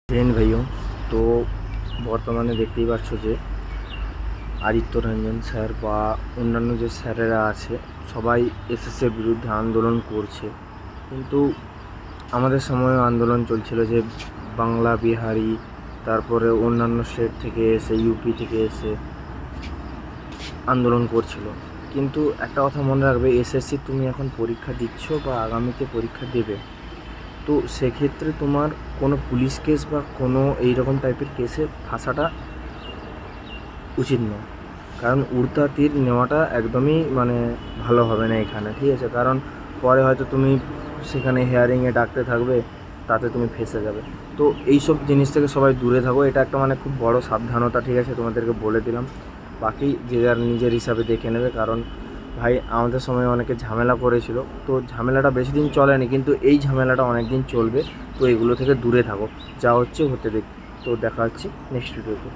জৈন ভাইও। তো বর্তমানে দেখতেই পাচ্ছ যে আদিত্য রঞ্জন স্যার বা অন্যান্য যে স্যারেরা আছে সবাই এসএসসির বিরুদ্ধে আন্দোলন করছে। কিন্তু আমাদের সময়ও আন্দোলন চলছিল যে বাংলা, বিহারি, তারপরে অন্যান্য স্টেট থেকে এসে, ইউপি থেকে এসে আন্দোলন করছিল। কিন্তু একটা কথা মনে রাখবে, এসএসসি তুমি এখন পরীক্ষা দিচ্ছ বা আগামীতে পরীক্ষা দেবে, তো সেক্ষেত্রে তোমার কোনো পুলিশ কেস বা কোনো এইরকম টাইপের কেসে ফাঁসাটা উচিত নয়। কারণ উড়তা তীর নেওয়াটা একদমই ভালো হবে না এখানে, ঠিক আছে? কারণ পরে হয়তো তুমি সেখানে হিয়ারিংয়ে ডাকতে থাকবে, তাতে তুমি ফেঁসে যাবে। তো এইসব জিনিস থেকে সবাই দূরে থাকো, এটা একটা খুব বড় সাবধানতা, ঠিক আছে? তোমাদেরকে বলে দিলাম। বাকি যে যার নিজের হিসাবে দেখে নেবে। কারণ ভাই আমাদের সময় অনেকে ঝামেলা করেছিল, তো ঝামেলাটা বেশি দিন চলেনি, কিন্তু এই ঝামেলাটা অনেক দিন চলবে। তো এগুলো থেকে দূরে থাকো, যা হচ্ছে হতে দেখ। তো দেখা হচ্ছে নেক্সট ভিডিওতে।